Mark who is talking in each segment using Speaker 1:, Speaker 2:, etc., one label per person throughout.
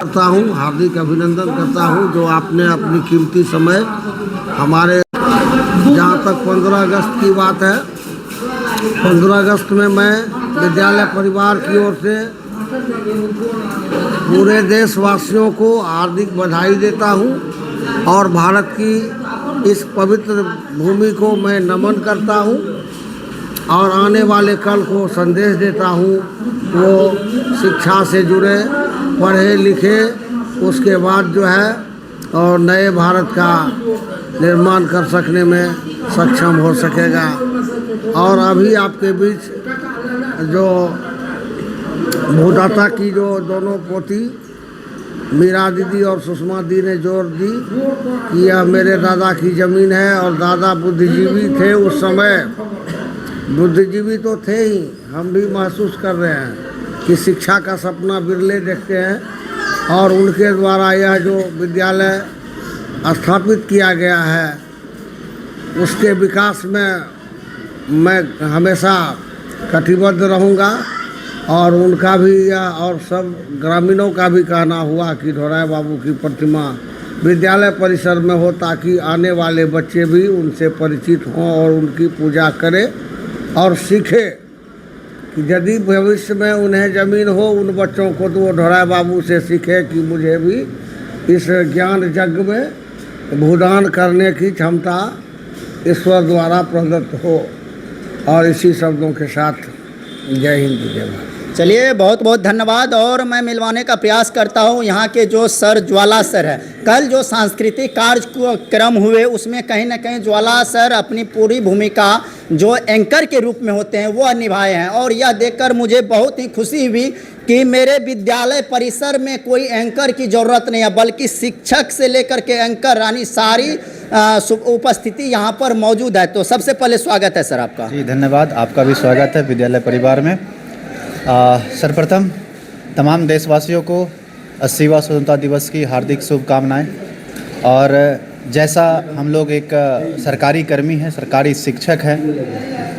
Speaker 1: करता हूँ, हार्दिक अभिनंदन करता हूँ जो आपने अपनी कीमती समय हमारे, जहाँ तक 15 अगस्त की बात है, 15 अगस्त में मैं विद्यालय परिवार की ओर से पूरे देशवासियों को हार्दिक बधाई देता हूँ और भारत की इस पवित्र भूमि को मैं नमन करता हूँ और आने वाले कल को संदेश देता हूँ वो शिक्षा से जुड़े, पढ़े लिखे, उसके बाद जो है और नए भारत का निर्माण कर सकने में सक्षम हो सकेगा। और अभी आपके बीच जो भूदाता की जो दोनों पोती मीरा दीदी और सुषमा दी ने जोर दी कि यह मेरे दादा की ज़मीन है और दादा बुद्धिजीवी थे उस समय, बुद्धिजीवी तो थे ही, हम भी महसूस कर रहे हैं कि शिक्षा का सपना बिरले देखते हैं और उनके द्वारा यह जो विद्यालय स्थापित किया गया है उसके विकास में मैं हमेशा कटिबद्ध रहूँगा। और उनका भी और सब ग्रामीणों का भी कहना हुआ कि ढोराई बाबू की प्रतिमा विद्यालय परिसर में हो ताकि आने वाले बच्चे भी उनसे परिचित हों और उनकी पूजा करें और सीखें कि यदि भविष्य में उन्हें ज़मीन हो उन बच्चों को तो वो ढोराई बाबू से सीखे कि मुझे भी इस ज्ञान यज्ञ में भूदान करने की क्षमता ईश्वर द्वारा प्रदत्त हो। और इसी शब्दों के साथ जय हिंद जय भारत।
Speaker 2: चलिए, बहुत बहुत धन्यवाद। और मैं मिलवाने का प्रयास करता हूं यहाँ के जो सर ज्वाला सर है, कल जो सांस्कृतिक कार्यक्रम हुए उसमें कहीं ना कहीं ज्वाला सर अपनी पूरी भूमिका जो एंकर के रूप में होते हैं वो निभाए हैं। और यह देखकर मुझे बहुत ही खुशी हुई कि मेरे विद्यालय परिसर में कोई एंकर की ज़रूरत नहीं है, बल्कि शिक्षक से लेकर के एंकर रानी सारी उपस्थिति यहाँ पर मौजूद है। तो सबसे पहले स्वागत है सर आपका।
Speaker 3: जी धन्यवाद, आपका भी स्वागत है विद्यालय परिवार में। सर्वप्रथम तमाम देशवासियों को 80वां स्वतंत्रता दिवस की हार्दिक शुभकामनाएं। और जैसा हम लोग एक सरकारी कर्मी हैं, सरकारी शिक्षक हैं,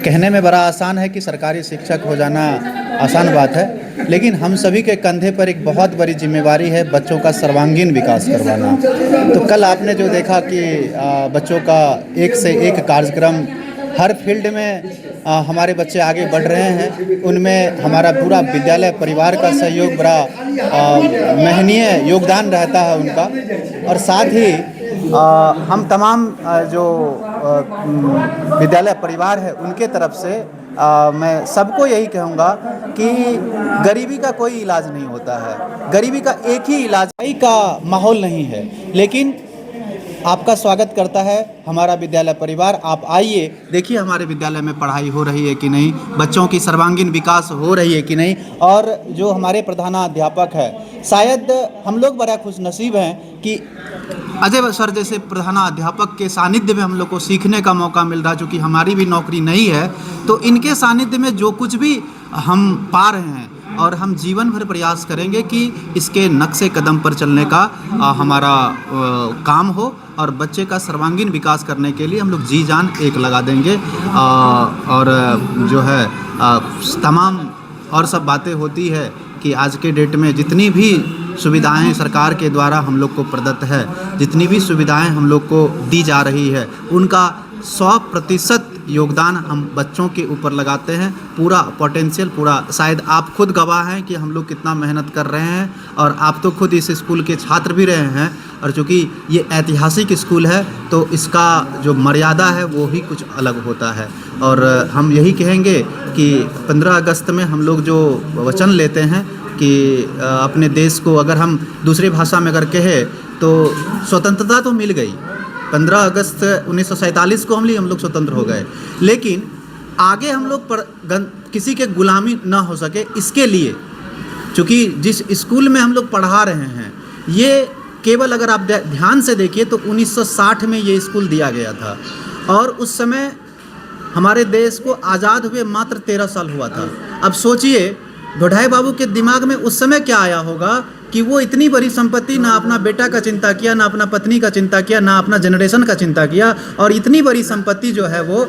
Speaker 3: कहने में बड़ा आसान है कि सरकारी शिक्षक हो जाना आसान बात है, लेकिन हम सभी के कंधे पर एक बहुत बड़ी जिम्मेवारी है बच्चों का सर्वांगीण विकास करवाना। तो कल आपने जो देखा कि बच्चों का एक से एक कार्यक्रम, हर फील्ड में हमारे बच्चे आगे बढ़ रहे हैं, उनमें हमारा पूरा विद्यालय परिवार का सहयोग बड़ा महनीय योगदान रहता है उनका। और साथ ही हम तमाम जो विद्यालय परिवार है उनके तरफ से मैं सबको यही कहूँगा कि गरीबी का कोई इलाज नहीं होता है, गरीबी का एक ही इलाज का माहौल नहीं है। लेकिन आपका स्वागत करता है हमारा विद्यालय परिवार। आप आइए, देखिए हमारे विद्यालय में पढ़ाई हो रही है कि नहीं, बच्चों की सर्वांगीण विकास हो रही है कि नहीं। और जो हमारे प्रधानाध्यापक है, शायद हम लोग बड़ा खुशनसीब हैं कि अजय सर जैसे प्रधानाध्यापक के सानिध्य में हम लोग को सीखने का मौका मिल रहा है। चूँकि हमारी भी नौकरी नहीं है, तो इनके सानिध्य में जो कुछ भी हम पा रहे हैं और हम जीवन भर प्रयास करेंगे कि इसके नक्शे कदम पर चलने का हमारा काम हो और बच्चे का सर्वांगीण विकास करने के लिए हम लोग जी जान एक लगा देंगे। और जो है तमाम और सब बातें होती है कि आज के डेट में जितनी भी सुविधाएं सरकार के द्वारा हम लोग को प्रदत्त है, जितनी भी सुविधाएं हम लोग को दी जा रही है, उनका 100% योगदान हम बच्चों के ऊपर लगाते हैं। पूरा पोटेंशियल पूरा, शायद आप खुद गवाह हैं कि हम लोग कितना मेहनत कर रहे हैं और आप तो खुद इस स्कूल के छात्र भी रहे हैं। और चूँकि ये ऐतिहासिक स्कूल है तो इसका जो मर्यादा है वो ही कुछ अलग होता है। और हम यही कहेंगे कि 15 अगस्त में हम लोग जो वचन लेते हैं कि अपने देश को अगर हम दूसरी भाषा में अगर कहें तो स्वतंत्रता तो मिल गई, 15 अगस्त 1947 को हम लोग स्वतंत्र हो गए, लेकिन आगे हम लोग किसी के गुलामी ना हो सके इसके लिए, चूँकि जिस स्कूल में हम लोग पढ़ा रहे हैं ये केवल अगर आप ध्यान से देखिए तो 1960 में ये स्कूल दिया गया था और उस समय हमारे देश को आज़ाद हुए मात्र 13 साल हुआ था। अब सोचिए ढोढाई बाबू के दिमाग में उस समय क्या आया होगा कि वो इतनी बड़ी संपत्ति, ना अपना बेटा का चिंता किया, ना अपना पत्नी का चिंता किया, ना अपना जनरेशन का चिंता किया, और इतनी बड़ी संपत्ति जो है वो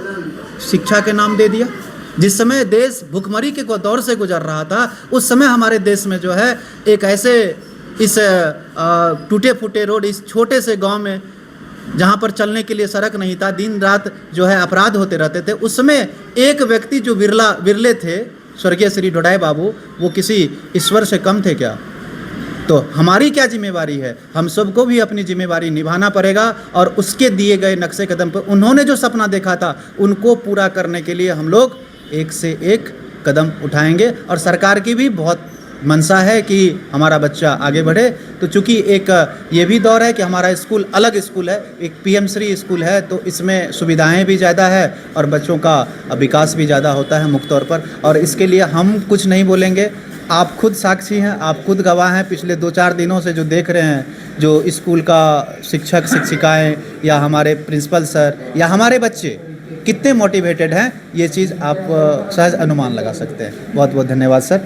Speaker 3: शिक्षा के नाम दे दिया। जिस समय देश भुखमरी के दौर से गुजर रहा था उस समय हमारे देश में जो है एक ऐसे इस टूटे फूटे रोड, इस छोटे से गांव में जहां पर चलने के लिए सड़क नहीं था, दिन रात जो है अपराध होते रहते थे, उसमें एक व्यक्ति जो विरले थे, स्वर्गीय श्री ढोडाई बाबू, वो किसी ईश्वर से कम थे क्या? तो हमारी क्या जिम्मेवारी है? हम सबको भी अपनी जिम्मेवारी निभाना पड़ेगा और उसके दिए गए नक्शे कदम पर उन्होंने जो सपना देखा था उनको पूरा करने के लिए हम लोग एक से एक कदम उठाएंगे। और सरकार की भी बहुत मंशा है कि हमारा बच्चा आगे बढ़े। तो चूँकि एक ये भी दौर है कि हमारा स्कूल अलग स्कूल है, एक PM श्री स्कूल है, तो इसमें सुविधाएं भी ज़्यादा है और बच्चों का विकास भी ज़्यादा होता है मुख्य तौर पर। और इसके लिए हम कुछ नहीं बोलेंगे, आप खुद साक्षी हैं, आप खुद गवाह हैं। पिछले 2-4 दिनों से जो देख रहे हैं, जो स्कूल का शिक्षक शिक्षिकाएं या हमारे प्रिंसिपल सर या हमारे बच्चे कितने मोटिवेटेड हैं, ये चीज़ आप सहज अनुमान लगा सकते हैं। बहुत बहुत धन्यवाद सर।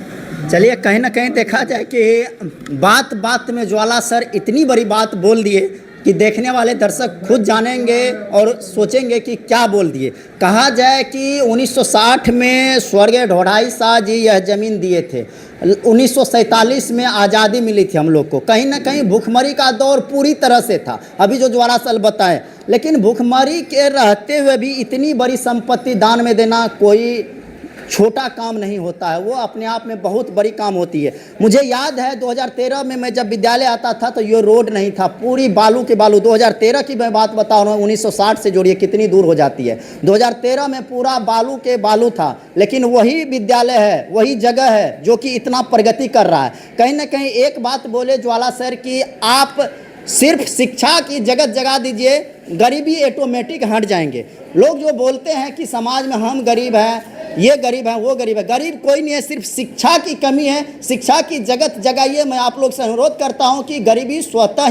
Speaker 2: चलिए, कहीं ना कहीं देखा जाए कि बात बात में ज्वाला सर इतनी बड़ी बात बोल दिए कि देखने वाले दर्शक खुद जानेंगे और सोचेंगे कि क्या बोल दिए। कहा जाए कि 1960 में स्वर्गीय ढोडाई शाह जी यह ज़मीन दिए थे। 1947 में आज़ादी मिली थी हम लोग को। कहीं ना कहीं भूखमरी का दौर पूरी तरह से था, अभी जो ज्वाला सर बताएं। लेकिन भूखमरी के रहते हुए भी इतनी बड़ी संपत्ति दान में देना कोई छोटा काम नहीं होता है, वो अपने आप में बहुत बड़ी काम होती है। मुझे याद है 2013 में मैं जब विद्यालय आता था तो ये रोड नहीं था, पूरी बालू के बालू। 2013 की मैं बात बता रहा हूँ, 1960 से जोड़िए कितनी दूर हो जाती है। 2013 में पूरा बालू के बालू था, लेकिन वही विद्यालय है, वही जगह है जो कि इतना प्रगति कर रहा है। कहीं ना कहीं एक बात बोले ज्वाला सर कि आप सिर्फ शिक्षा की जगत जगा दीजिए, गरीबी ऑटोमेटिक हट जाएंगे। लोग जो बोलते हैं कि समाज में हम गरीब हैं, ये गरीब है, वो गरीब है, गरीब कोई नहीं है, सिर्फ शिक्षा की कमी है। शिक्षा की जगत जगाइए। मैं आप लोग से अनुरोध करता हूं कि गरीबी स्वतः